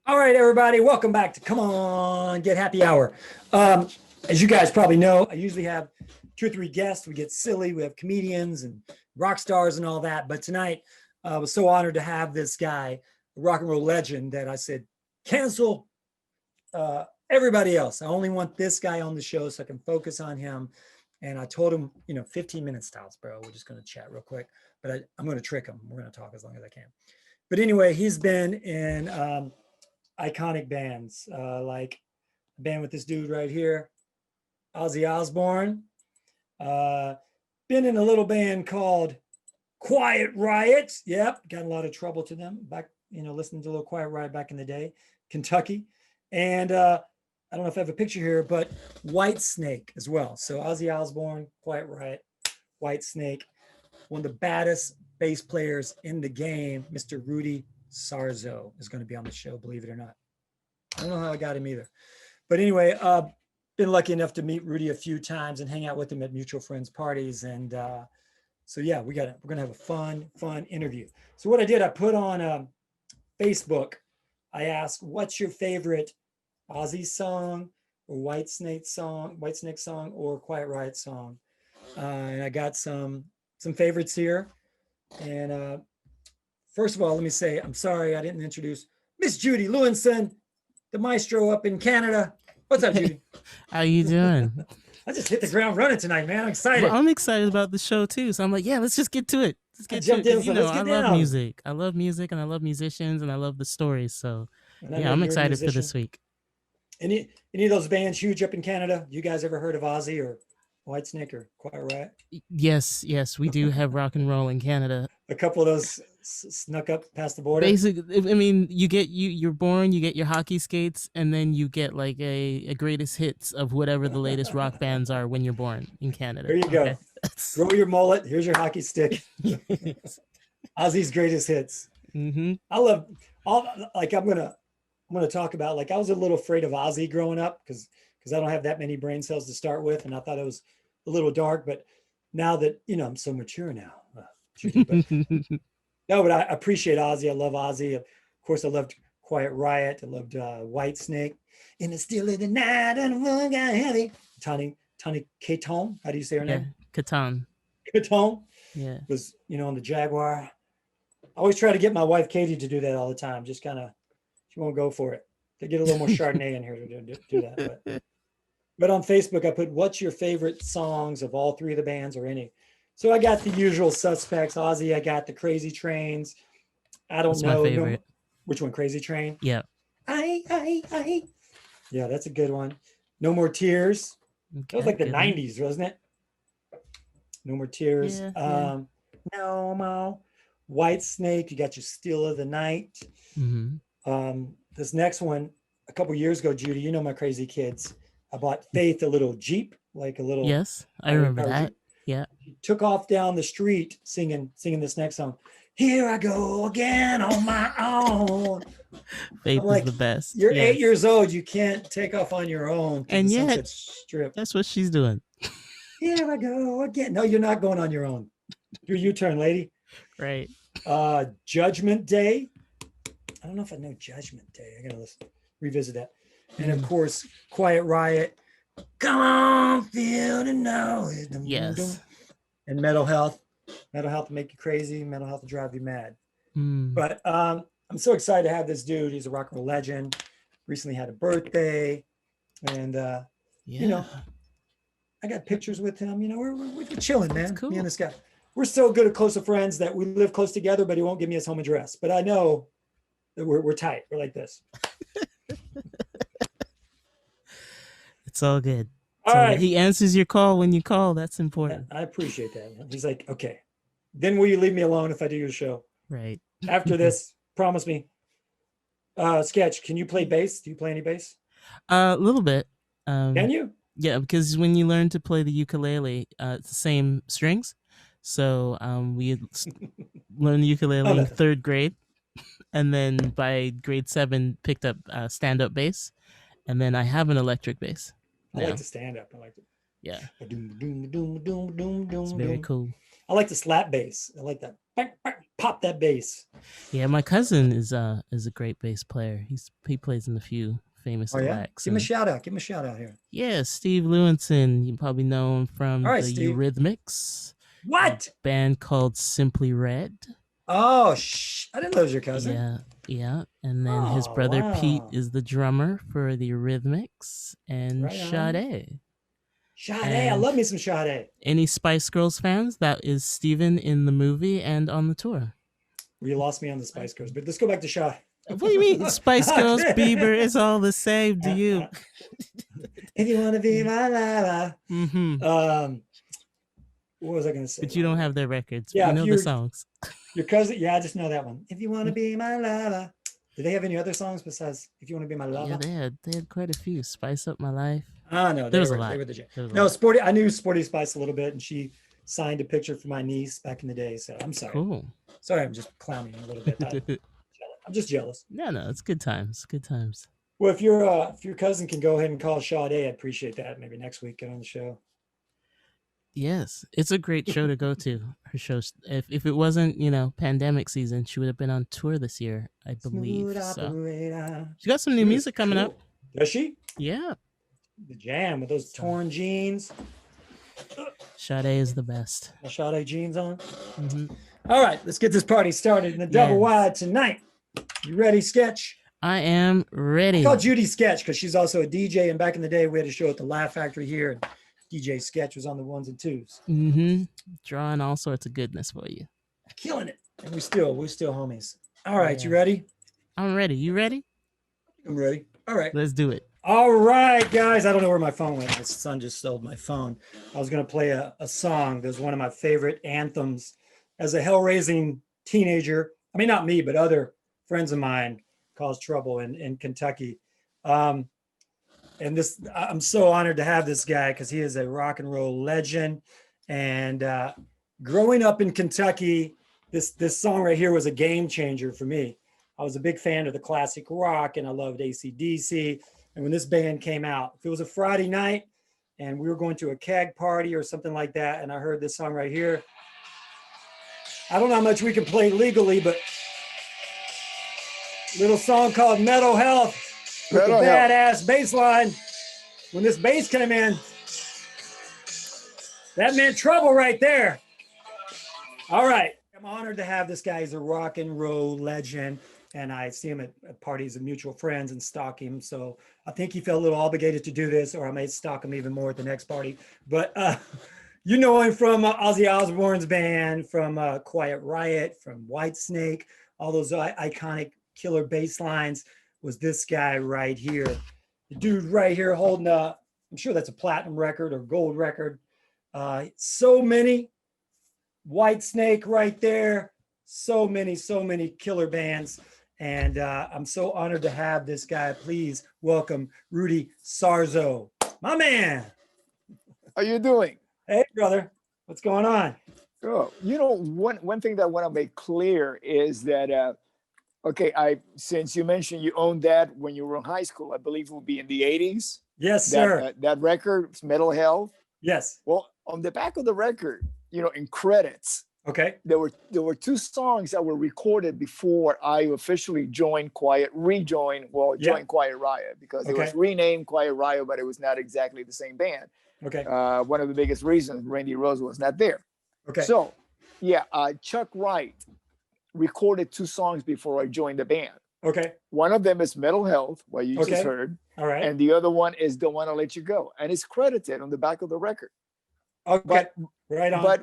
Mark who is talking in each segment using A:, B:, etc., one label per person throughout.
A: All right, everybody, welcome back to Come On, Get Happy Hour. As you guys probably know, I usually have 2 or 3 guests. We get silly, we have comedians and rock stars and all that. But tonight, I was so honored to have this guy, a rock and roll legend, that I said, cancel everybody else. I only want this guy on the show so I can focus on him. And I told him, 15 minutes tops, bro. We're just going to chat real quick. But I'm going to trick him. We're going to talk as long as I can. But anyway, he's been in iconic bands, like a band with this dude right here, Ozzy Osbourne. Been in a little band called Quiet Riot. Yep, got a lot of trouble to them back, listening to a little Quiet Riot back in the day, Kentucky. And I don't know if I have a picture here, but Whitesnake as well. So Ozzy Osbourne, Quiet Riot, Whitesnake, one of the baddest bass players in the game, Mr. Rudy Sarzo, is going to be on the show, believe it or not. I don't know how I got him either. But anyway, been lucky enough to meet Rudy a few times and hang out with him at mutual friends parties. And so, yeah, we're going to have a fun interview. So what I did, I put on Facebook, I asked, what's your favorite Ozzy song or Whitesnake song or Quiet Riot song? And I got some favorites here. And first of all, let me say, I'm sorry I didn't introduce Miss Judy Lewinson, the maestro up in Canada. What's up, Judy?
B: How you doing?
A: I just hit the ground running tonight, man. I'm excited.
B: Well, I'm excited about the show too. So I'm like, yeah, let's just get to it. Let's get to it. I love music. I love music and I love musicians and I love the stories. So yeah, I'm excited for this week.
A: Any of those bands huge up in Canada? You guys ever heard of Ozzy or Whitesnake or Quiet Riot?
B: Yes, we do have rock and roll in Canada.
A: A couple of those snuck up past the border.
B: Basically, I mean, you're born, you get your hockey skates, and then you get like a greatest hits of whatever the latest rock bands are when you're born in Canada.
A: There you go. Grow your mullet. Here's your hockey stick. Ozzy's greatest hits.
B: Mm-hmm.
A: I love all. Like I'm gonna talk about. Like I was a little afraid of Ozzy growing up because I don't have that many brain cells to start with, and I thought it was a little dark. But now that I'm so mature now. But I appreciate Ozzy. I love Ozzy. Of course, I loved Quiet Riot. I loved Whitesnake. In the still of the night, and the moon got heavy. Tony Caton. How do you say her name?
B: Caton.
A: Caton.
B: Yeah.
A: Was on the Jaguar. I always try to get my wife Katie to do that all the time. Just kind of, she won't go for it. To get a little more Chardonnay in here to do that. But on Facebook, I put, what's your favorite songs of all 3 of the bands or any? So I got the usual suspects. Ozzy, I got the Crazy Trains. I don't know.
B: My favorite.
A: Which one? Crazy Train?
B: Yeah.
A: I. Yeah, that's a good one. No More Tears. Okay, that was like the 90s, wasn't it? No More Tears.
B: Yeah.
A: No More. Whitesnake. You got your Still of the Night.
B: Mm-hmm.
A: This next one, a couple years ago, Judy, you know my crazy kids. I bought Faith a little Jeep, like a little.
B: Yes, I remember that.
A: Jeep.
B: Yeah.
A: She took off down the street singing this next song. Here I go again on my own.
B: Faith is the best.
A: You're 8 years old. You can't take off on your own.
B: And yet,
A: Strip.
B: That's what she's doing.
A: Here I go again. No, you're not going on your own. Do your U-turn, lady.
B: Right.
A: Judgment Day. I don't know if I know Judgment Day. I gotta revisit that. And of course, Quiet Riot. Come on, feel the noise.
B: Yes.
A: And Mental Health. Mental Health will make you crazy. Mental Health will drive you mad. But I'm so excited to have this dude. He's a rock and roll legend. Recently had a birthday. And, I got pictures with him. We're chilling, man.
B: Cool.
A: Me and this guy. We're so good at close of friends that we live close together, but he won't give me his home address. But I know that we're tight. We're like this.
B: It's all good.
A: All right.
B: He answers your call when you call. That's important.
A: I appreciate that. He's like, okay. Then will you leave me alone if I do your show?
B: Right.
A: After this, promise me. Sketch, can you play bass? Do you play any bass?
B: A little bit.
A: Can you?
B: Yeah, because when you learn to play the ukulele, it's the same strings. So we learned the ukulele in 3rd grade. And then by grade 7, picked up stand-up bass. And then I have an electric bass.
A: I like to stand up. I like it.
B: Yeah.
A: It's
B: very cool.
A: I like the slap bass. I like that. Pop that bass.
B: Yeah, my cousin is a great bass player. He plays in a few famous
A: Oh yeah,
B: elects.
A: give him a shout out. Give him a shout out here.
B: Yeah, Steve Lewinson. You probably know him from
A: All right,
B: the
A: Steve.
B: Eurythmics.
A: What?
B: A band called Simply Red.
A: Oh, I didn't know it was your cousin.
B: Yeah, yeah. And then his brother Pete is the drummer for the Eurythmics and
A: Right
B: Sade.
A: Sade, I love me some Sade.
B: Any Spice Girls fans? That is Steven in the movie and on the tour.
A: Well, you lost me on the Spice Girls, but let's go back to Sade.
B: What do you mean, Spice Girls, Bieber? It's all the same to you.
A: If you want to be my lover.
B: Mm-hmm.
A: What was I going to say?
B: But you don't have their records.
A: Yeah,
B: you know the songs.
A: Your cousin, yeah, I just know that one. If you want to be my lover. Did they have any other songs besides "If You Want to Be My Lover"?
B: Yeah, they had quite a few. Spice Up My Life.
A: Oh no,
B: there was a lot.
A: They were the jam. No, Sporty. I knew Sporty Spice a little bit, and she signed a picture for my niece back in the day. So I'm sorry.
B: Cool.
A: Sorry, I'm just clowning a little bit. I'm just jealous.
B: No, it's good times. Good times.
A: Well, if your cousin can go ahead and call Sade, I'd appreciate that. Maybe next week get on the show.
B: Yes, it's a great show to go to. Her show. If it wasn't, pandemic season, she would have been on tour this year, I believe. So. She got some new music coming up.
A: Does she?
B: Yeah.
A: The jam with those torn jeans.
B: Sade is the best.
A: Sade jeans on.
B: Mm-hmm.
A: All right, let's get this party started in the double wide tonight. You ready, Sketch?
B: I am ready.
A: I call Judy Sketch because she's also a DJ, and back in the day we had a show at the Laugh Factory here, and DJ Sketch was on the ones and twos.
B: Mm-hmm. Drawing all sorts of goodness for you.
A: Killing it. And we're still homies. All right, You ready?
B: I'm ready. You ready?
A: I'm ready. All right.
B: Let's do it.
A: All right, guys. I don't know where my phone went. My son just stole my phone. I was going to play a song. There's one of my favorite anthems as a hell-raising teenager. I mean, not me, but other friends of mine caused trouble in Kentucky. And this, I'm so honored to have this guy because he is a rock and roll legend. And growing up in Kentucky, this song right here was a game changer for me. I was a big fan of the classic rock, and I loved AC/DC. And when this band came out, if it was a Friday night and we were going to a keg party or something like that, and I heard this song right here, I don't know how much we can play legally, but little song called Mental Health with the badass bass line. When this bass came in, that meant trouble right there. All right. I'm honored to have this guy. He's a rock and roll legend, and I see him at parties of mutual friends and stalk him. So I think he felt a little obligated to do this, or I may stalk him even more at the next party. But you know him from Ozzy Osbourne's band, from Quiet Riot, from Whitesnake, all those iconic killer bass lines. Was this guy right here. The dude right here holding I'm sure that's a platinum record or gold record. So many. Whitesnake right there. So many killer bands. And I'm so honored to have this guy. Please welcome Rudy Sarzo, my man.
C: How you doing?
A: Hey, brother. What's going on?
C: Oh, one thing that I want to make clear is that, since you mentioned you owned that when you were in high school, I believe it would be in the 80s.
A: Yes, sir.
C: That record, Mental Health.
A: Yes.
C: Well, on the back of the record, in credits,
A: okay,
C: there were two songs that were recorded before I officially joined Quiet Riot, because it was renamed Quiet Riot, but it was not exactly the same band.
A: Okay.
C: One of the biggest reasons Randy Rose was not there.
A: Okay.
C: So, Chuck Wright recorded two songs before I joined the band.
A: Okay.
C: One of them is Mental Health, what you just heard.
A: All right.
C: And the other one is Don't Want to Let You Go. And it's credited on the back of the record.
A: Okay. Right on.
C: But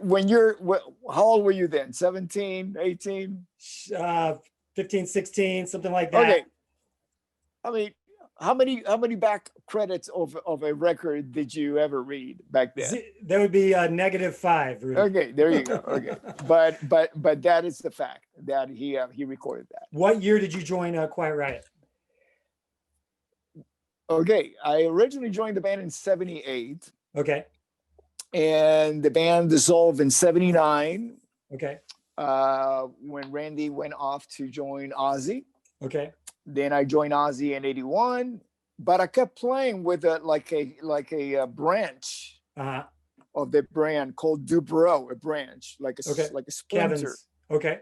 C: how old were you then? 17, 18?
A: 15, 16, something like that.
C: Okay. I mean, how many back credits of a record did you ever read back then?
A: That would be -5. Rudy.
C: Okay, there you go. Okay, but that is the fact that he recorded that.
A: What year did you join Quiet Riot?
C: Okay, I originally joined the band in 78.
A: Okay.
C: And the band dissolved in 79.
A: Okay.
C: When Randy went off to join Ozzy.
A: Okay.
C: Then I joined Ozzy in 81, but I kept playing with like a branch of the brand called Dubrow, a branch, like a
A: Okay.
C: like a splinter.
A: Kevin's. Okay.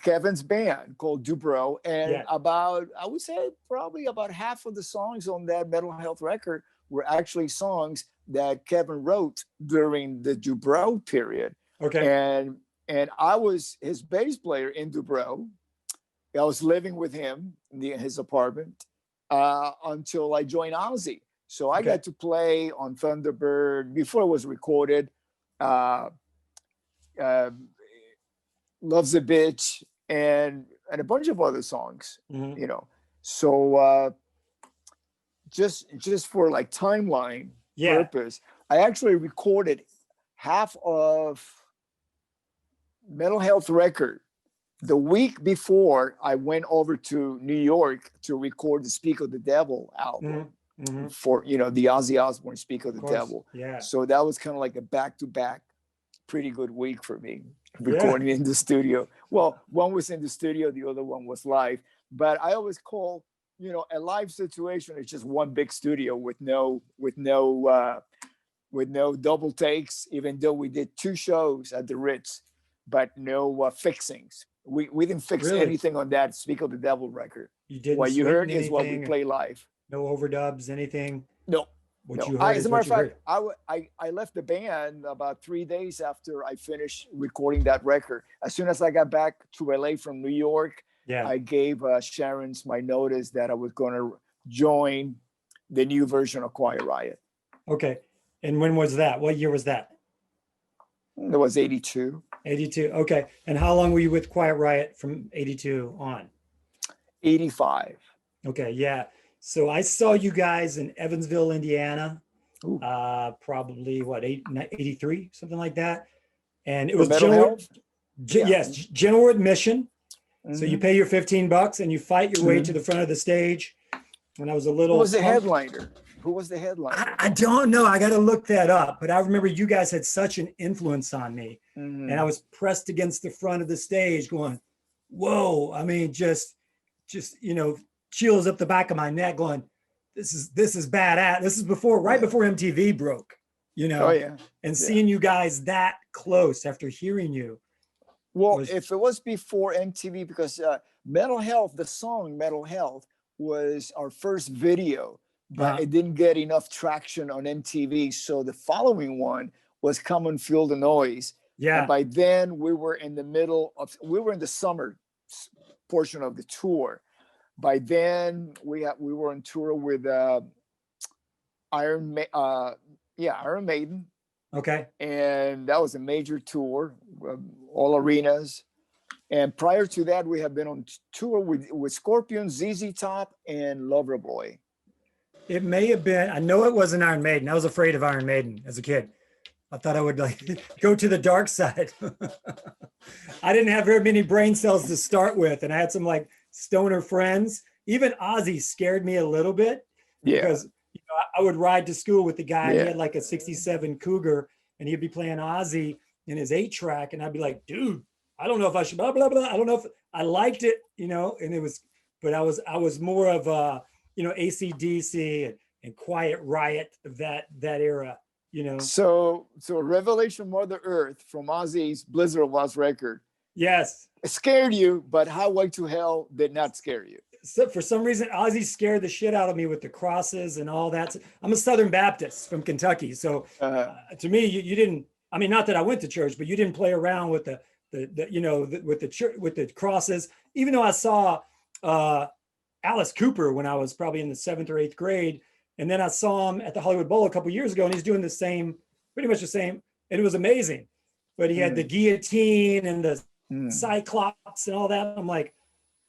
C: Kevin's band called Dubrow, and
A: Yeah.
C: about, I would say probably about half of the songs on that Mental Health record were actually songs that Kevin wrote during the Dubrow period.
A: Okay.
C: And I was his bass player in Dubrow. I was living with him in his apartment until I joined Ozzy. So I got to play on Thunderbird before it was recorded. Loves a Bitch, and a bunch of other songs, you know. So just for like timeline purpose, I actually recorded half of Mental Health record the week before I went over to New York to record the Speak of the Devil album for, you know, the Ozzy Osbourne Speak of the Devil.
A: Yeah.
C: So that was kind of like a back-to-back pretty good week for me. Recording in the studio. Well, one was in the studio, the other one was live. But I always call, you know, a live situation is just one big studio with no double takes. Even though we did 2 shows at the Ritz, but no fixings. We didn't fix anything on that Speak of the Devil record.
A: You didn't.
C: What you heard is what we play live.
A: No overdubs, anything.
C: No.
A: What you heard
C: as a matter of fact, I left the band about 3 days after I finished recording that record. As soon as I got back to LA from New York, I gave Sharon's my notice that I was going to join the new version of Quiet Riot.
A: Okay. And when was that? What year was that?
C: It was 82.
A: 82. Okay. And how long were you with Quiet Riot from 82 on?
C: 85.
A: Okay. Yeah. So I saw you guys in Evansville, Indiana, probably what, 83, something like that. And it was general admission. So you pay your $15 and you fight your way to the front of the stage. When I was a little.
C: Who was the headliner? Who was the headliner?
A: I don't know. I got to look that up. But I remember you guys had such an influence on me. And I was pressed against the front of the stage going, whoa. I mean, just, you know, chills up the back of my neck going, this is badass. This is right before MTV broke, you know, and seeing you guys that close after hearing you.
C: Well, if it was before MTV, because Mental Health, the song Mental Health was our first video, but it didn't get enough traction on MTV. So the following one was Come and Feel the Noise. Yeah. And by then we were in the summer portion of the tour. By then, we were on tour with Iron Maiden. Okay. And that was a major tour, all arenas. And prior to that, we have been on tour with Scorpions, ZZ Top, and Loverboy.
A: It may have been. I know it wasn't Iron Maiden. I was afraid of Iron Maiden as a kid. I thought I would go to the dark side. I didn't have very many brain cells to start with, and I had some stoner friends. Even Ozzy scared me a little bit because I would ride to school with the guy. He had a 67 Cougar and he'd be playing Ozzy in his 8-track. And I'd be like, dude, I don't know if I should blah, blah, blah. I don't know if I liked it, and it was, but I was more of AC/DC and Quiet Riot of that era, So
C: Revelation Mother Earth from Ozzy's Blizzard of Oz record.
A: Yes.
C: It scared you, but Highway to Hell did not scare you.
A: So for some reason, Ozzy scared the shit out of me with the crosses and all that. I'm a Southern Baptist from Kentucky. So to me, you didn't, I mean, not that I went to church, but you didn't play around with with the crosses, even though I saw Alice Cooper when I was probably in the 7th or 8th grade. And then I saw him at the Hollywood Bowl a couple years ago, and he's doing pretty much the same. And it was amazing. But he had the guillotine and the Cyclops and all that. I'm like,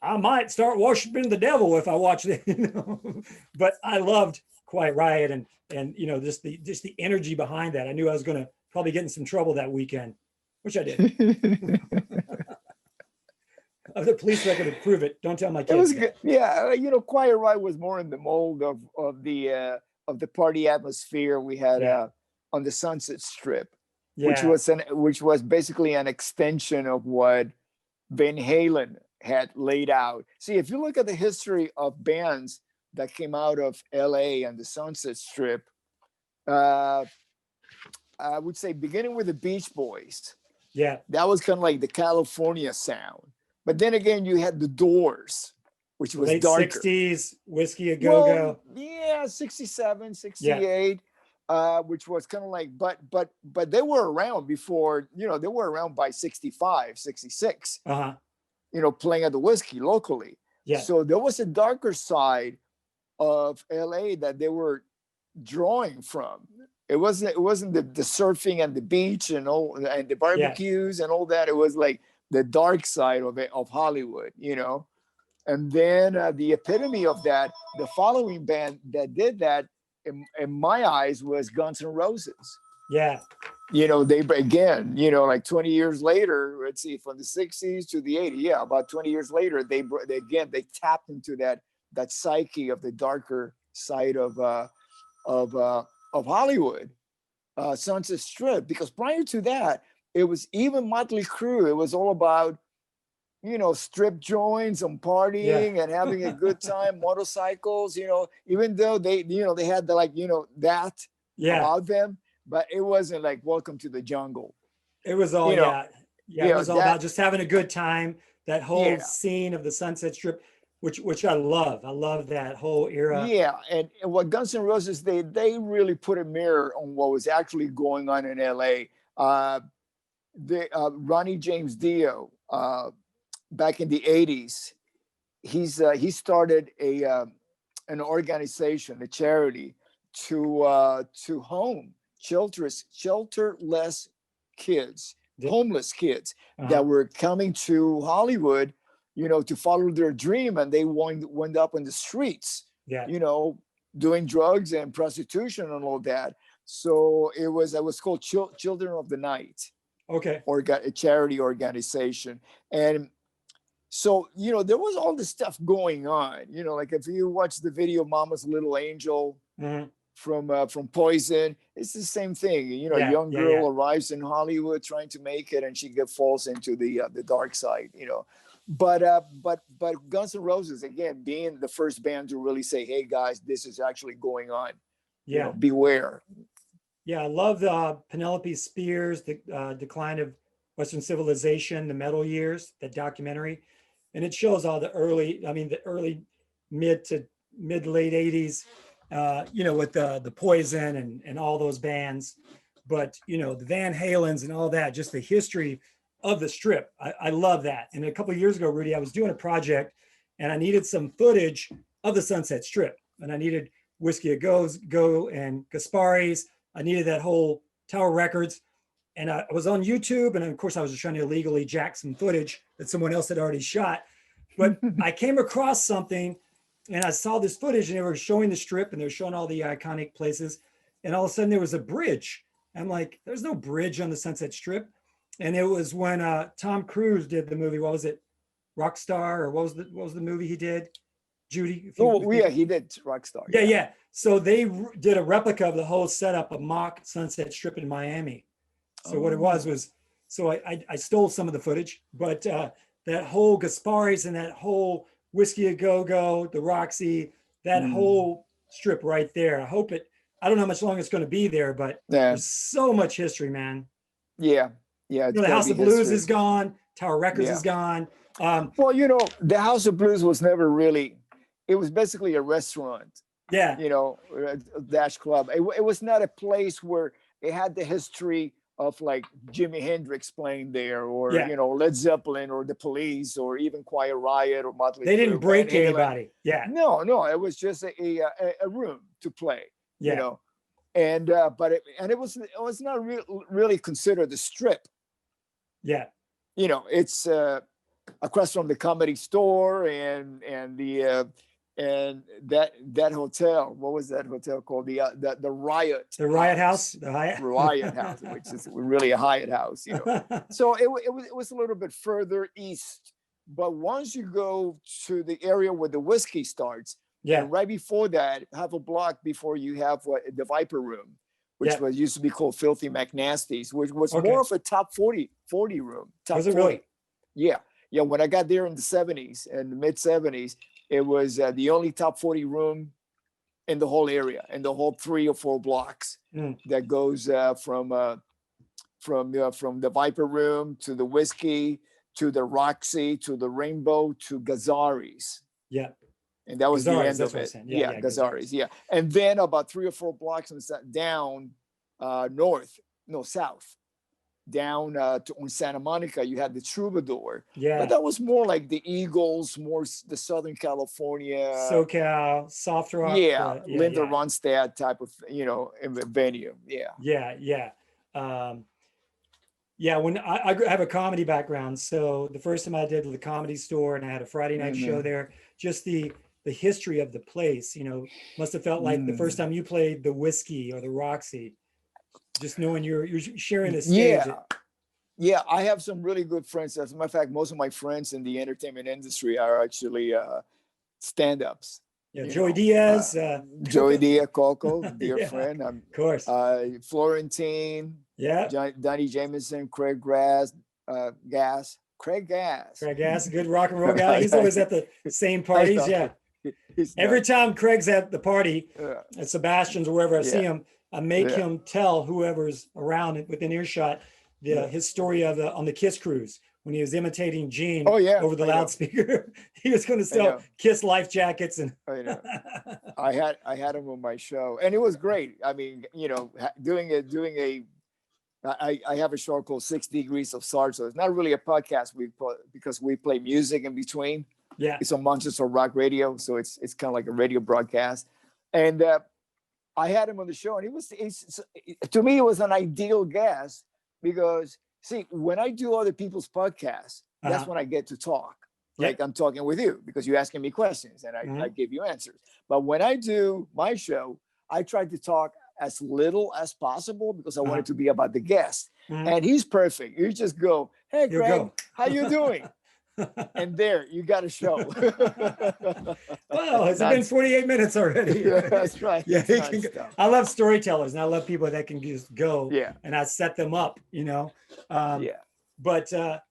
A: I might start worshiping the devil if I watch it, But I loved Quiet Riot and just the energy behind that. I knew I was going to probably get in some trouble that weekend, which I did. The police record would prove it. Don't tell my kids.
C: It was good. Yeah, Quiet Riot was more in the mold of the party atmosphere we had on the Sunset Strip, which was basically an extension of what Van Halen had laid out. See, if you look at the history of bands that came out of LA and the Sunset Strip, I would say beginning with the Beach Boys.
A: Yeah.
C: That was kind of like the California sound. But then again, you had the Doors, which was
A: Late
C: darker.
A: 60s, Whiskey a
C: Well,
A: Go-Go.
C: yeah, 67, 68, which was kind of like, but they were around before, they were around by 65, 66, playing at the Whiskey locally.
A: Yeah.
C: So there was a darker side of LA that they were drawing from. It wasn't the surfing and the beach and all and the barbecues and all that. It was like the dark side of Hollywood, And then the epitome of that, the following band that did that, in my eyes, was Guns N' Roses.
A: Yeah.
C: They again, like 20 years later, let's see, from the 60s to the 80s, about 20 years later, they tapped into that psyche of the darker side of Hollywood, Sunset Strip. Because prior to that, it was even Motley Crue. It was all about strip joints and partying and having a good time, motorcycles, even though they had the that about them, but it wasn't like Welcome to the Jungle.
A: It was all, it was all about just having a good time. That whole scene of the Sunset Strip, which I love. I love that whole era.
C: Yeah, and what Guns N' Roses, they really put a mirror on what was actually going on in LA. Ronnie James Dio, back in the 80s, he started an organization, a charity to home shelterless kids, homeless kids that were coming to Hollywood, to follow their dream, and they wound up in the streets, doing drugs and prostitution and all that. So it was called Children of the Night.
A: Okay.
C: A charity organization. And so, there was all this stuff going on, like if you watch the video, Mama's Little Angel from Poison, it's the same thing. A young girl arrives in Hollywood trying to make it, and she falls into the dark side, But Guns N' Roses, again, being the first band to really say, hey guys, this is actually going on. Beware.
A: Yeah, I love the Penelope Spears, the Decline of Western Civilization, the metal years, that documentary. And it shows all the early mid to late 80s, with the Poison and all those bands. But, the Van Halens and all that, just the history of the Strip. I love that. And a couple of years ago, Rudy, I was doing a project and I needed some footage of the Sunset Strip. And I needed Whiskey a Go and Gaspari's. I needed that whole Tower Records. And I was on YouTube, and of course I was just trying to illegally jack some footage that someone else had already shot. But I came across something, and I saw this footage, and they were showing the Strip, and they were showing all the iconic places. And all of a sudden there was a bridge. I'm like, there's no bridge on the Sunset Strip. And it was when Tom Cruise did the movie. What was it? Rockstar, or what was the movie he did? Judy?
C: He did Rockstar.
A: Yeah. So they did a replica of the whole setup, a mock Sunset Strip in Miami. So what it was, so I stole some of the footage, but that whole Gaspari's and that whole Whiskey a Go-Go, the Roxy, that whole strip right there. I don't know how much longer it's going to be there, but there's so much history, man.
C: Yeah.
A: The House of Blues is gone. Tower Records is gone.
C: The House of Blues was never really, it was basically a restaurant.
A: Yeah.
C: Dash Club. It was not a place where it had the history of like Jimi Hendrix playing there, or Led Zeppelin, or the Police, or even Quiet Riot, or Motley Crue.
A: They didn't break anybody. Yeah.
C: No, it was just a room to play. And but it was not really considered the Strip.
A: Yeah.
C: It's across from the Comedy Store and the and that hotel. What was that hotel called? The Riot.
A: The Riot House. The Hyatt.
C: Riot House, which is really a Hyatt house. So it was a little bit further east. But once you go to the area where the Whiskey starts, and right before that, half a block before, you have the Viper Room, which was used to be called Filthy McNasty's, which was more of a top 40 room. Top
A: was it
C: 40.
A: really?
C: Yeah. When I got there in the 70s and the mid 70s, it was the only top 40 room in the whole area, in the whole 3 or 4 blocks that goes from the Viper Room to the Whiskey to the Roxy to the Rainbow to Gazzari's.
A: Yeah.
C: And that was the
A: Gazzari's,
C: end
A: that's
C: of
A: what I'm
C: it.
A: saying.
C: Yeah, Gazzari's. Yeah. And then about 3 or 4 blocks down south, down on Santa Monica, you had the Troubadour.
A: Yeah.
C: But that was more like the Eagles, more the Southern California.
A: SoCal, soft rock.
C: Yeah, Linda Ronstadt type of, venue. Yeah.
A: Yeah. When I have a comedy background. So the first time I did the Comedy Store and I had a Friday night show there, just the history of the place, must have felt like the first time you played the Whiskey or the Roxy, just knowing you're sharing the stage.
C: Yeah, I have some really good friends. As a matter of fact, most of my friends in the entertainment industry are actually stand-ups.
A: Yeah, Joey Diaz.
C: Joey Diaz, Coco, dear friend.
A: Of course.
C: Florentine.
A: Yeah.
C: Donnie Jameson, Craig Gass.
A: Craig Gass, good rock and roll guy. He's always at the same parties. Yeah. Every time Craig's at the party at Sebastian's or wherever I see him, I make him tell whoever's around within earshot his story on the Kiss cruise when he was imitating Gene over the loudspeaker. He was going to sell Kiss life jackets and
C: I had him on my show and it was great. I mean, I have a show called 6 Degrees of Sarzo. It's not really a podcast because we play music in between.
A: Yeah.
C: It's on Manchester Rock Radio. So it's kind of like a radio broadcast. And I had him on the show and to me, it was an ideal guest because see, when I do other people's podcasts, that's when I get to talk. Like I'm talking with you because you're asking me questions and I give you answers. But when I do my show, I try to talk as little as possible because I want it to be about the guest. And he's perfect. You just go, hey, Greg, how you doing? And there, you got a show.
A: Well, it's been 48 minutes already.
C: That's right.
A: Yeah, I love storytellers and I love people that can just go and I set them up, But I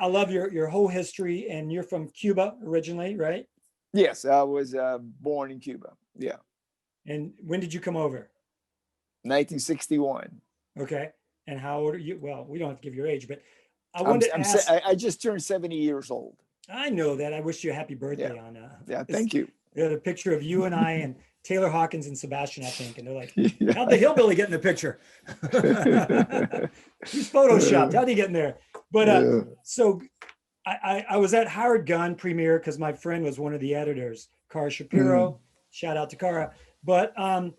A: love your whole history and you're from Cuba originally, right?
C: Yes, I was born in Cuba. Yeah.
A: And when did you come over?
C: 1961.
A: Okay. And how old are you? Well, we don't have to give your age, but I wanted to ask.
C: I just turned 70 years old.
A: I know that. I wish you a happy birthday on
C: thank you.
A: They had a picture of you and I and Taylor Hawkins and Sebastian, I think. And they're like, how'd the hillbilly get in the picture? He's photoshopped. How'd he get in there? But so I was at Howard Gunn premiere because my friend was one of the editors, Cara Shapiro. Shout out to Cara. But I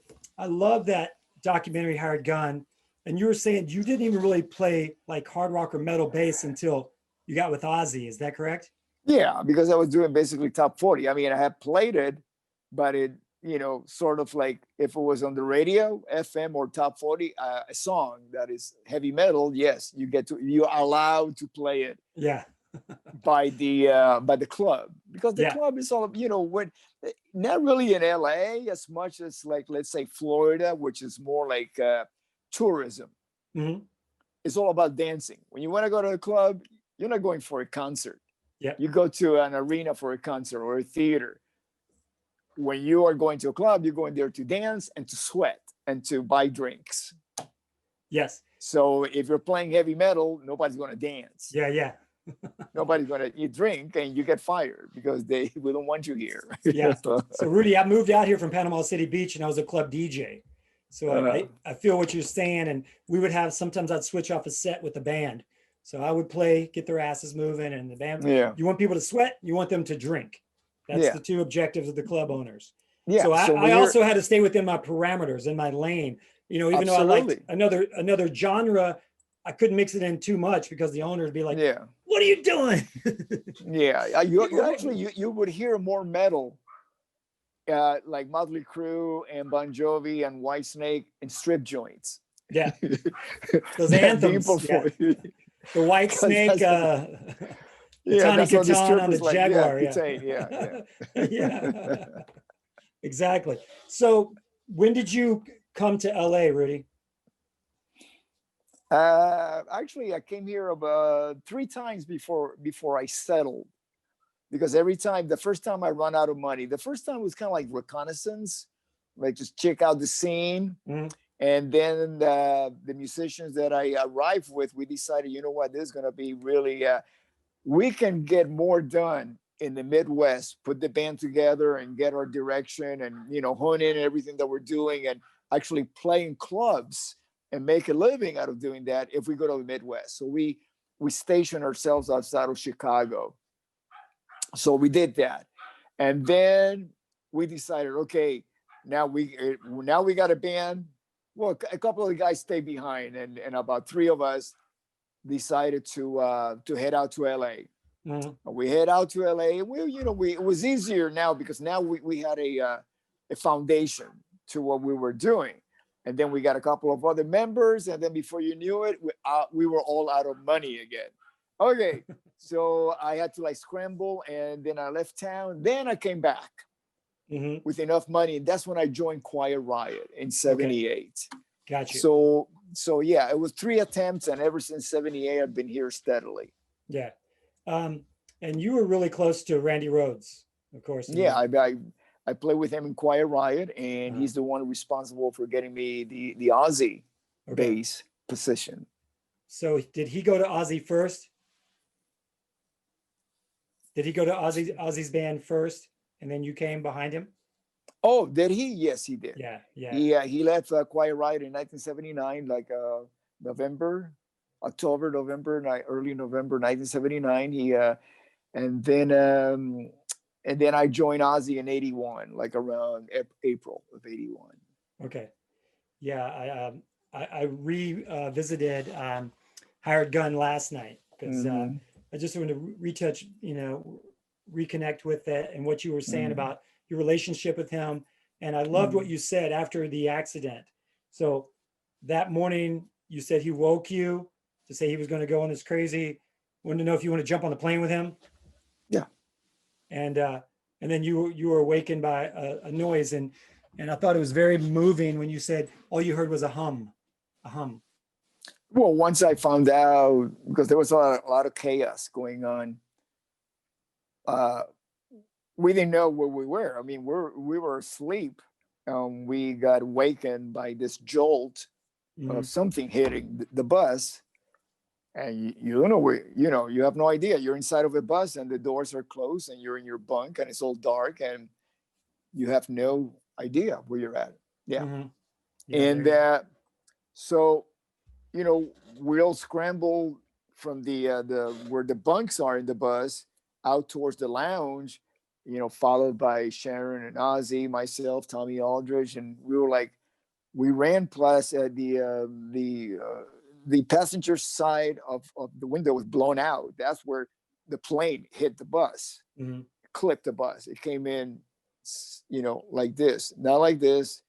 A: love that documentary Howard Gunn. And you were saying you didn't even really play like hard rock or metal bass until you got with Ozzy. Is that correct?
C: Yeah, because I was doing basically top 40. I mean, I had played it, but it, sort of like if it was on the radio, FM or top 40, a song that is heavy metal, yes, you're allowed to play it.
A: Yeah.
C: by the club, because the club is all, when not really in LA as much as like, let's say Florida, which is more like tourism. It's all about dancing. When you want to go to a club, you're not going for a concert. You go to an arena for a concert or a theater. When you are going to a club, you're going there to dance and to sweat and to buy drinks.
A: Yes.
C: So if you're playing heavy metal, nobody's going to dance.
A: Yeah.
C: Nobody's going to drink and you get fired because we don't want you here.
A: Yeah. So Rudy, I moved out here from Panama City Beach and I was a club DJ. So I feel what you're saying. And we would sometimes I'd switch off a set with the band. So I would play, get their asses moving, and the band. You want people to sweat, you want them to drink. That's the two objectives of the club owners. Yeah. So I also had to stay within my parameters, in my lane. Even though I liked another genre, I couldn't mix it in too much because the owner would be like, "What are you doing?"
C: You would hear more metal, like Motley Crue and Bon Jovi and Whitesnake and strip joints.
A: Yeah, those anthems. The White Snake, Tony Catan on the Jaguar. Yeah. Exactly. So when did you come to LA, Rudy?
C: Actually, I came here about 3 times before I settled, because every time, the first time I run out of money, the first time was kind of like reconnaissance. like just check out the scene.
A: Mhm.
C: And then the musicians that I arrived with, we decided, you know what, this is going to be really, we can get more done in the Midwest, put the band together and get our direction and, you know, hone in everything that we're doing and actually play in clubs and make a living out of doing that if we go to the Midwest. So we stationed ourselves outside of Chicago. So we did that. And then we decided, okay, now we got a band. Well, a couple of the guys stayed behind, and about 3 of us decided to head out to LA. Mm-hmm. We head out to LA. It was easier now because now we had a foundation to what we were doing. And then we got a couple of other members, and then before you knew it, we were all out of money again. Okay, so I had to like scramble, and then I left town. Then I came back with enough money, and that's when I joined Quiet Riot in '78. Okay.
A: Gotcha.
C: So yeah, it was 3 attempts, and ever since '78, I've been here steadily.
A: Yeah, and you were really close to Randy Rhoads, of course.
C: Yeah, I play with him in Quiet Riot, and he's the one responsible for getting me the Aussie bass position.
A: So did he go to Ozzy first? Did he go to Ozzy's band first, and then you came behind him?
C: Oh, did he? Yes, he did.
A: Yeah.
C: He left Quiet Riot in 1979, like early November 1979. He and then I joined Ozzy in '81, like around April of '81.
A: Okay. Yeah, I revisited Hired Gun last night because I just wanted to retouch, reconnect with it and what you were saying about your relationship with him. And I loved what you said after the accident. So that morning you said he woke you to say he was going to go on this crazy, wanted to know if you want to jump on the plane with him.
C: Yeah.
A: And then you were awakened by a noise, and I thought it was very moving when you said all you heard was a hum.
C: Well, once I found out, because there was a lot of chaos going on, we didn't know where we were. I mean, we were asleep. We got awakened by this jolt of something hitting the bus. And you don't know where, you have no idea. You're inside of a bus and the doors are closed and you're in your bunk and it's all dark and you have no idea where you're at. Yeah. And so, we all scrambled from the where the bunks are in the bus out towards the lounge, followed by Sharon and Ozzy, myself, Tommy Aldridge. And we ran plus the passenger side of the window was blown out. That's where the plane hit the bus, clipped the bus. It came in, like this, not like this.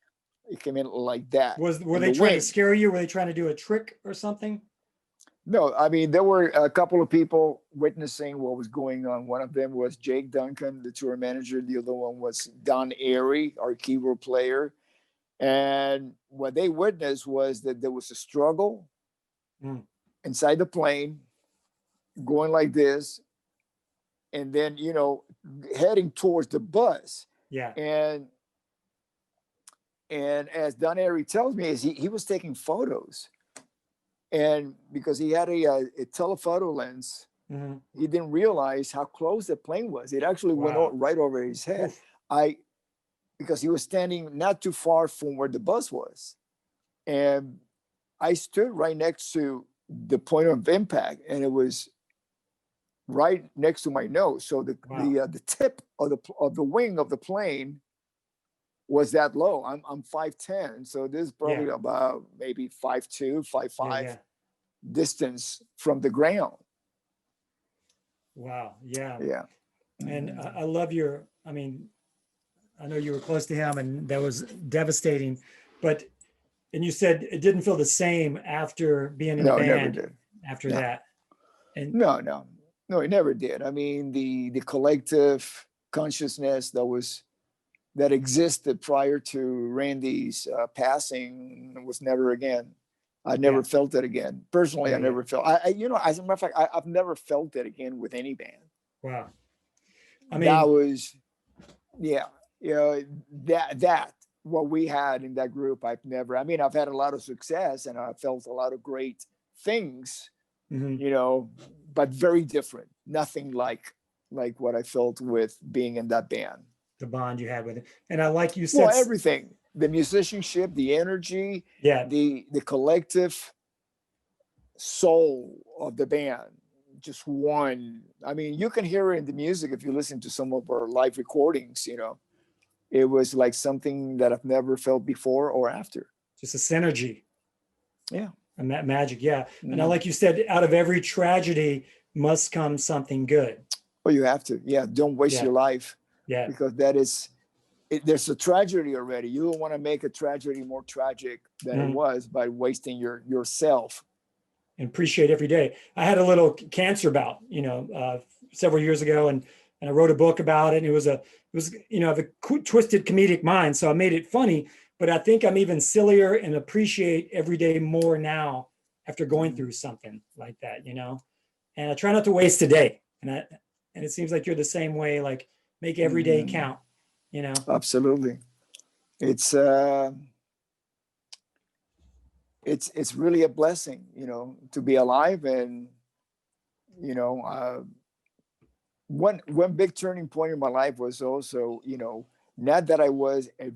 C: It came in like that.
A: Were they trying to scare you? Were they trying to do a trick or something?
C: No, I mean, there were a couple of people witnessing what was going on. One of them was Jake Duncan, the tour manager. The other one was Don Airy, our keyboard player. And what they witnessed was that there was a struggle inside the plane, going like this, and then heading towards the bus.
A: Yeah.
C: And as Don Airy tells me, is he was taking photos, and because he had a telephoto lens, he didn't realize how close the plane was. It actually went right over his head. Because he was standing not too far from where the bus was, and I stood right next to the point of impact, and it was right next to my nose. So the tip of the wing of the plane was that low. I'm 5'10", so this is probably about maybe 5'2", 5'5" distance from the ground.
A: Wow. Yeah.
C: Yeah.
A: And I love I know you were close to him, and that was devastating. And you said it didn't feel the same after being in the band.
C: No, it never did.
A: After that. And
C: No, it never did. I mean, the collective consciousness that existed prior to Randy's passing was never again. I never felt it again. Personally, I never felt. As a matter of fact, I've never felt it again with any band.
A: Wow. I mean,
C: that was, that what we had in that group. I've had a lot of success and I felt a lot of great things, you know, but very different. Nothing like what I felt with being in that band.
A: The bond you had with it. And I like you said,
C: well, everything, the musicianship, the energy, the collective soul of the band, just one. I mean, you can hear it in the music if you listen to some of our live recordings, you know. It was like something that I've never felt before or after.
A: Just a synergy.
C: Yeah.
A: And that magic. Yeah. And I, like you said, out of every tragedy must come something good.
C: Well, you have to. Yeah. Don't waste your life.
A: Yeah.
C: Because that is, there's a tragedy already. You don't want to make a tragedy more tragic than it was by wasting yourself.
A: And appreciate every day. I had a little cancer bout, you know, several years ago, and I wrote a book about it. And it was you know, I have a twisted comedic mind, so I made it funny. But I think I'm even sillier and appreciate every day more now after going through something like that, you know. And I try not to waste a day. And it seems like you're the same way. Like, make every day count, you know.
C: Absolutely. It's really a blessing, you know, to be alive. And, you know, one big turning point in my life was also, you know, not that I was a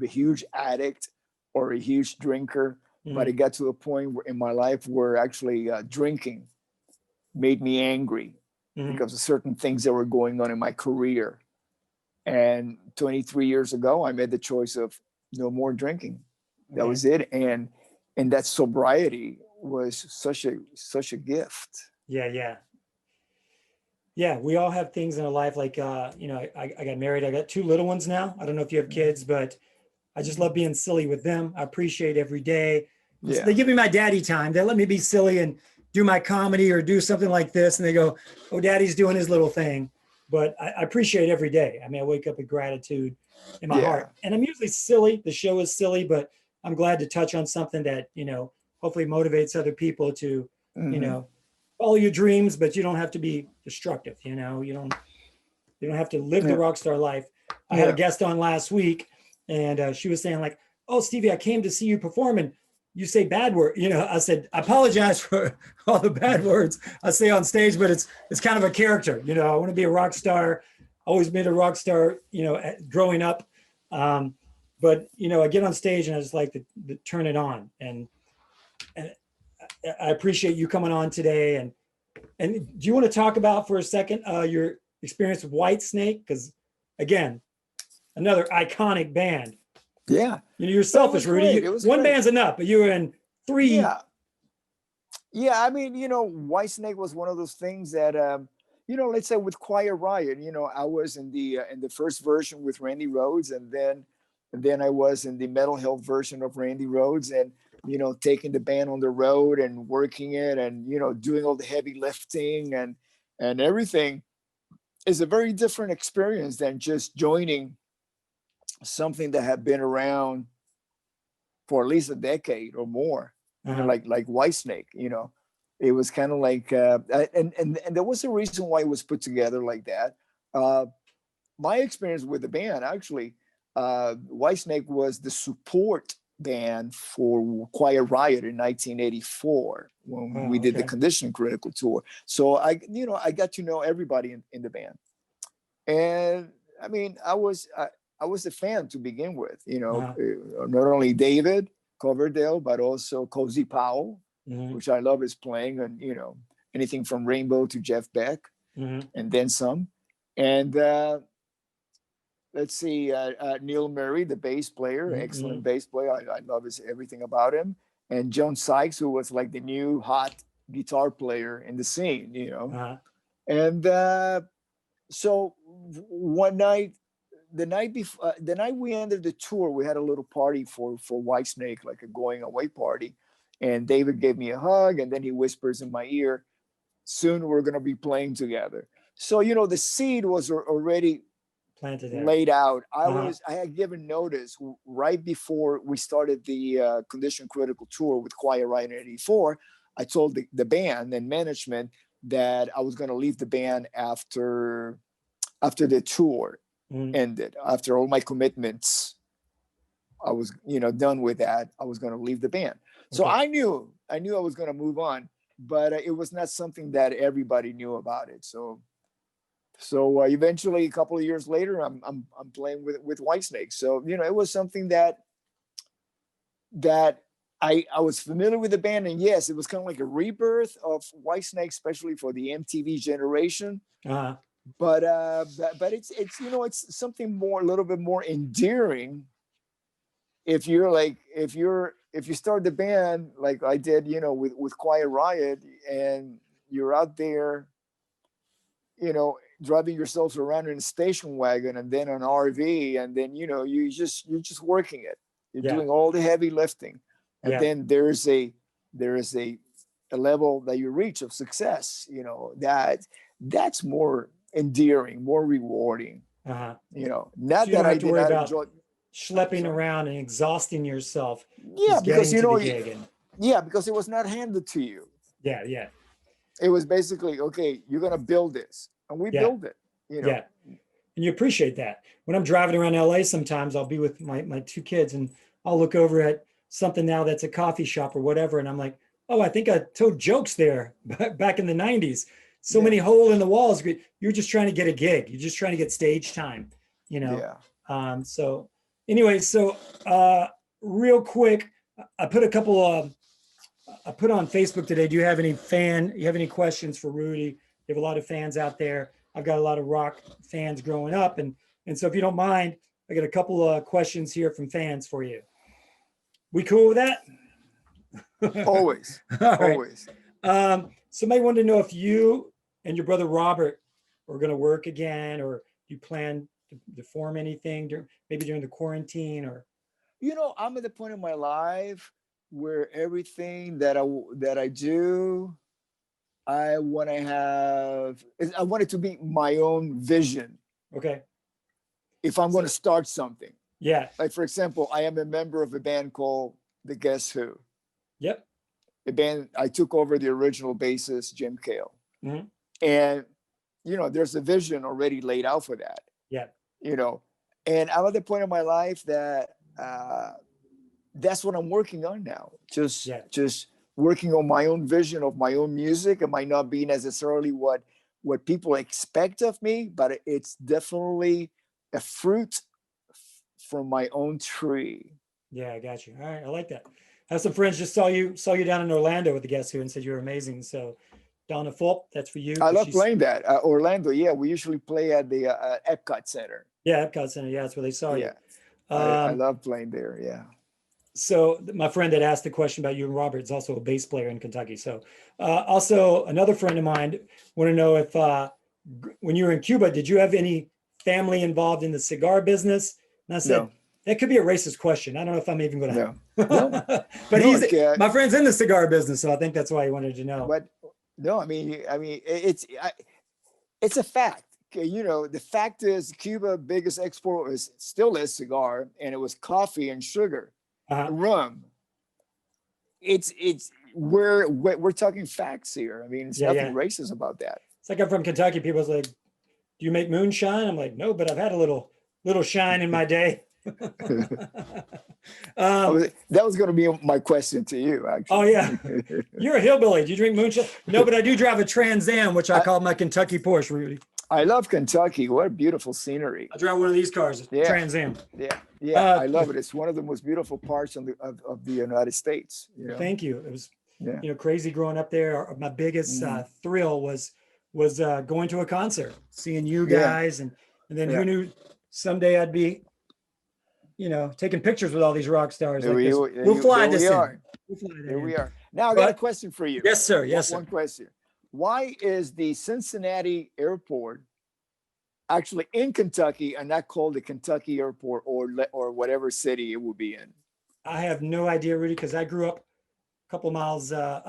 C: huge addict or a huge drinker, but it got to a point in my life where actually drinking made me angry because of certain things that were going on in my career. And 23 years ago, I made the choice of no more drinking. That was it. And that sobriety was such a gift.
A: Yeah, we all have things in our life. Like, you know, I got married. I got 2 little ones now. I don't know if you have kids, but I just love being silly with them. I appreciate every day. Yeah. They give me my daddy time. They let me be silly and do my comedy or do something like this. And they go, oh, daddy's doing his little thing. But I appreciate every day. I mean, I wake up with gratitude in my heart. And I'm usually silly. The show is silly, but I'm glad to touch on something that, you know, hopefully motivates other people to, you know, follow your dreams, but you don't have to be destructive. You know, you don't have to live the rock star life. I had a guest on last week, and she was saying like, oh, Stevie, I came to see you perform and you say bad words. You know, I said, I apologize for all the bad words I say on stage, but it's kind of a character. You know, I want to be a rock star. Always been a rock star, you know, growing up. But, you know, I get on stage and I just like to turn it on. And I appreciate you coming on today. And do you want to talk about for a second your experience with Whitesnake? Because again, another iconic band.
C: Yeah.
A: You know, you're selfish, Rudy. One band's enough, but you were in 3.
C: Yeah. I mean, you know, Whitesnake was one of those things that, you know, let's say with Quiet Riot, you know, I was in the first version with Randy Rhoads, and then I was in the Metal Health version of Randy Rhoads, and, you know, taking the band on the road and working it and, you know, doing all the heavy lifting and everything is a very different experience than just joining something that had been around for at least a decade or more, you know, like Whitesnake. You know, it was kind of like, and there was a reason why it was put together like that. My experience with the band, actually, Whitesnake was the support band for Quiet Riot in 1984 when we did the Condition Critical tour. So I got to know everybody in the band, and I mean, I was a fan to begin with. You know, not only David Coverdale, but also Cozy Powell, which I love his playing, and, you know, anything from Rainbow to Jeff Beck, and then some. And let's see, Neil Murray, the bass player, excellent bass player. I love everything about him. And John Sykes, who was like the new hot guitar player in the scene, you know. And so one night, the night we ended the tour, we had a little party for Whitesnake, like a going away party. And David gave me a hug, and then he whispers in my ear, soon we're going to be playing together. So, you know, the seed was already
A: planted there,
C: laid out. I had given notice right before we started the Condition Critical tour with Quiet Riot in 84. I told the band and management that I was going to leave the band after the tour ended, after all my commitments I was, done with that, I was going to leave the band. So
A: Okay.
C: I knew I was going to move on, but it was not something that everybody knew about it. So eventually, a couple of years later, I'm playing with Whitesnake. So it was something that I was familiar with the band, and yes, it was kind of like a rebirth of Whitesnake, especially for the MTV generation.
A: Uh-huh.
C: But it's it's something more, a little bit more endearing. If you start the band like I did, with Quiet Riot, and you're out there, driving yourself around in a station wagon and then an RV, and then you're just working it. You're doing all the heavy lifting, and then there is a level that you reach of success. That's more endearing, more rewarding.
A: Uh-huh.
C: Not
A: So you
C: that
A: don't
C: I
A: have to
C: did
A: worry
C: not
A: about
C: enjoy
A: schlepping around and exhausting yourself.
C: Yeah,
A: just
C: because
A: getting to the gig and-
C: yeah, because it was not handed to you.
A: Yeah.
C: It was basically, okay, you're gonna build this, and we build it.
A: Yeah. And you appreciate that. When I'm driving around LA, sometimes I'll be with my two kids, and I'll look over at something now that's a coffee shop or whatever, and I'm like, oh, I think I told jokes there back in the 90s. So many hole in the walls. You're just trying to get a gig. You're just trying to get stage time, So anyway, real quick, I put on Facebook today. Do you have any questions for Rudy? You have a lot of fans out there. I've got a lot of rock fans growing up. And so if you don't mind, I got a couple of questions here from fans for you. We cool with that?
C: Always.
A: All right.
C: Always.
A: Somebody wanted to know if you and your brother Robert are going to work again, or you plan to form anything maybe during the quarantine, or.
C: I'm at the point in my life where everything that I do, I want it to be my own vision.
A: Okay.
C: If I'm going to start something.
A: Yeah.
C: Like, for example, I am a member of a band called The Guess Who.
A: Yep.
C: A band, I took over the original bassist, Jim Cale.
A: Mm-hmm.
C: And, there's a vision already laid out for that.
A: Yeah.
C: And I'm at the point in my life that that's what I'm working on now. Just working on my own vision of my own music. It might not be necessarily what people expect of me, but it's definitely a fruit from my own tree.
A: Yeah, I got you. All right, I like that. I have some friends just saw you down in Orlando with the Guess Who and said you were amazing. So Donna Fulp, that's for you.
C: I love playing that. Orlando, yeah, we usually play at the Epcot Center.
A: Yeah, Epcot Center. Yeah, that's where they saw you.
C: I love playing there. Yeah.
A: So my friend that asked the question about you and Robert is also a bass player in Kentucky. So also another friend of mine want to know if when you were in Cuba, did you have any family involved in the cigar business? And I said, that could be a racist question. I don't know if I'm even going to.
C: No.
A: But my friend's in the cigar business, so I think that's why he wanted to know.
C: But no, I mean, it's a fact. The fact is, Cuba's biggest export still is cigar, and it was coffee and sugar, rum. We're talking facts here. I mean, it's nothing racist about that.
A: It's like I'm from Kentucky. People's like, "Do you make moonshine?" I'm like, "No, but I've had a little shine in my day."
C: That was going to be my question to you, actually.
A: Oh yeah, you're a hillbilly. Do you drink moonshine? No, but I do drive a Trans Am, which I call my Kentucky Porsche, Rudy.
C: I love Kentucky. What a beautiful scenery.
A: I drive one of these cars, Trans Am.
C: Yeah, I love it. It's one of the most beautiful parts of the United States.
A: Thank you. It was crazy growing up there. My biggest thrill was going to a concert, seeing you guys, and then who knew someday I'd be taking pictures with all these rock stars. We'll fly this in.
C: Here we are. Now I got a question for you.
A: Yes, sir. Yes, sir.
C: One question. Why is the Cincinnati airport actually in Kentucky and not called the Kentucky airport or whatever city it would be in?
A: I have no idea, Rudy, because I grew up a couple miles, a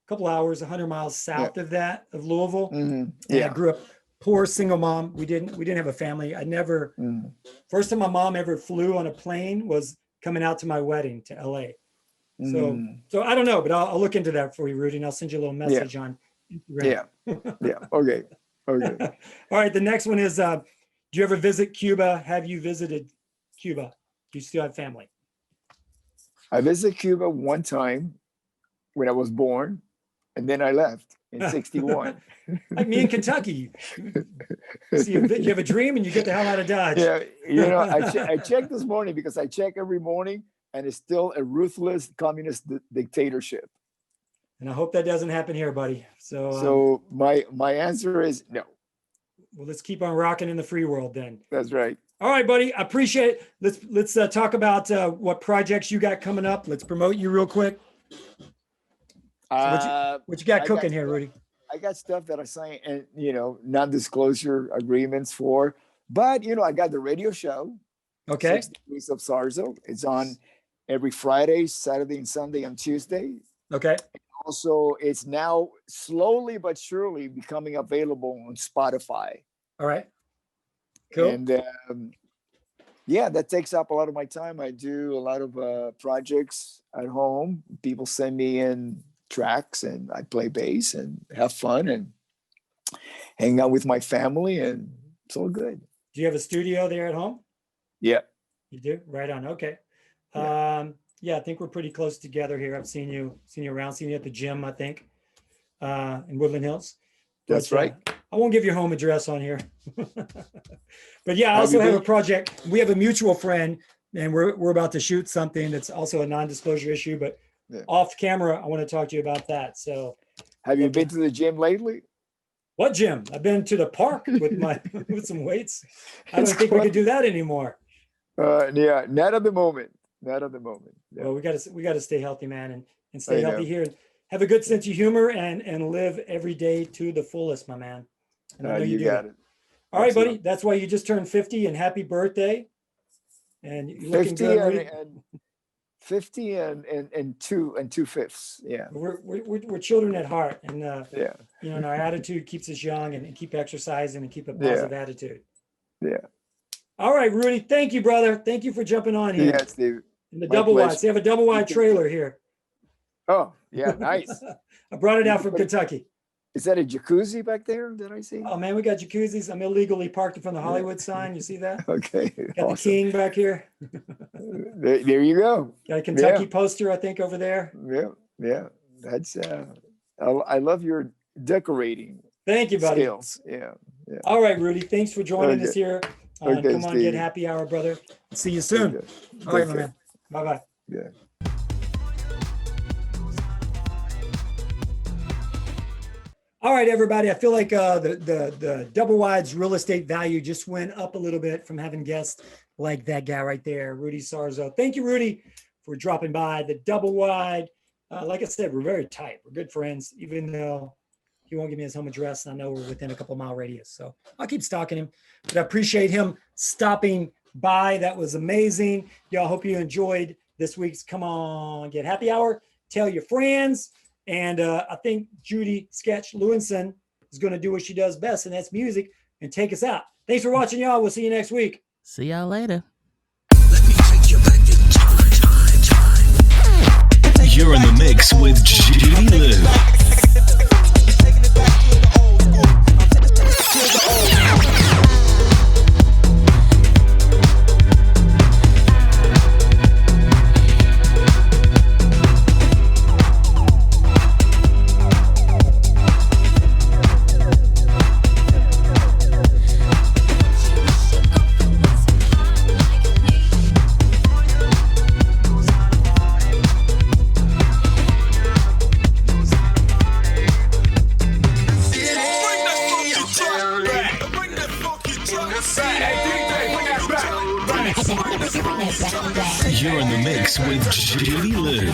A: couple hours, 100 miles south of Louisville. Mm-hmm. And I grew up poor single mom. We didn't have a family. I never, first time my mom ever flew on a plane was coming out to my wedding to LA. So I don't know, but I'll look into that for you, Rudy, and I'll send you a little message on Instagram.
C: Okay.
A: All right. The next one is, do you ever visit Cuba? Have you visited Cuba? Do you still have family?
C: I visited Cuba one time when I was born, and then I left in 61.
A: Like me in Kentucky. See, you have a dream and you get the hell out of Dodge.
C: Yeah, I checked this morning because I check every morning, and it's still a ruthless communist dictatorship.
A: And I hope that doesn't happen here, buddy.
C: So my answer is no.
A: Well, let's keep on rocking in the free world then.
C: That's right.
A: All right, buddy. I appreciate it. Let's talk about what projects you got coming up. Let's promote you real quick. So what you got cooking here, Rudy?
C: I got stuff that I signed and non-disclosure agreements for, but I got the radio show.
A: Okay.
C: 6 Degrees of Sarzo. It's on every Friday, Saturday, and Sunday, and Tuesday.
A: Okay.
C: Also, it's now slowly but surely becoming available on Spotify.
A: All right. Cool.
C: And yeah, that takes up a lot of my time. I do a lot of projects at home. People send me in tracks, and I play bass and have fun and hang out with my family, and it's all good.
A: Do you have a studio there at home?
C: Yeah.
A: You do? Right on. Okay.
C: Yeah.
A: Yeah, I think we're pretty close together here. I've seen you around, seen you at the gym, I think, in Woodland Hills.
C: That's right.
A: I won't give your home address on here. But yeah, I also have a project. We have a mutual friend, and we're about to shoot something that's also a non-disclosure issue, but off camera, I want to talk to you about that. So
C: have you been to the gym lately?
A: What gym? I've been to the park with with some weights. I don't think we could do that anymore.
C: Yeah, not at the moment. Not at the moment. Yeah.
A: Well, we got to stay healthy, man, and stay healthy here, and have a good sense of humor, and live every day to the fullest, my man. And I know
C: you got it.
A: All right, buddy. That's why you just turned 50, and happy birthday. And you're looking good.
C: 50 and 2/5. Yeah.
A: We're children at heart, and
C: yeah.
A: And our attitude keeps us young, and keep exercising and keep a positive attitude.
C: Yeah.
A: All right, Rudy. Thank you, brother. Thank you for jumping on here.
C: Yeah, Steve.
A: In the double wides. They have a double wide trailer here.
C: Oh, yeah, nice.
A: I brought it out from Kentucky.
C: Is that a jacuzzi back there that I see?
A: Oh man, we got jacuzzis. I'm illegally parked in front of the Hollywood sign. You see that?
C: Okay.
A: Got awesome. The king back here.
C: There you go.
A: Got a Kentucky poster, I think, over there.
C: Yeah. That's I love your decorating.
A: Thank you, buddy.
C: Skills. Yeah.
A: All right, Rudy. Thanks for joining us here. Come on,
C: Steve.
A: get happy hour, brother. See you soon. All right, my man. Bye-bye.
C: Yeah.
A: All right, everybody. I feel like the double wides real estate value just went up a little bit from having guests like that guy right there, Rudy Sarzo. Thank you, Rudy, for dropping by. The double wide, like I said, we're very tight. We're good friends, even though he won't give me his home address, and I know we're within a couple mile radius. So I'll keep stalking him. But I appreciate him stopping by. That was amazing. Y'all, hope you enjoyed this week's Come On Get Happy Hour. Tell your friends. And I think Judy Sketch Lewinson is going to do what she does best, and that's music, and take us out. Thanks for watching, y'all. We'll see you next week.
B: See y'all later.
D: You're in the mix with JudiLew. You're in the mix with JudiLew.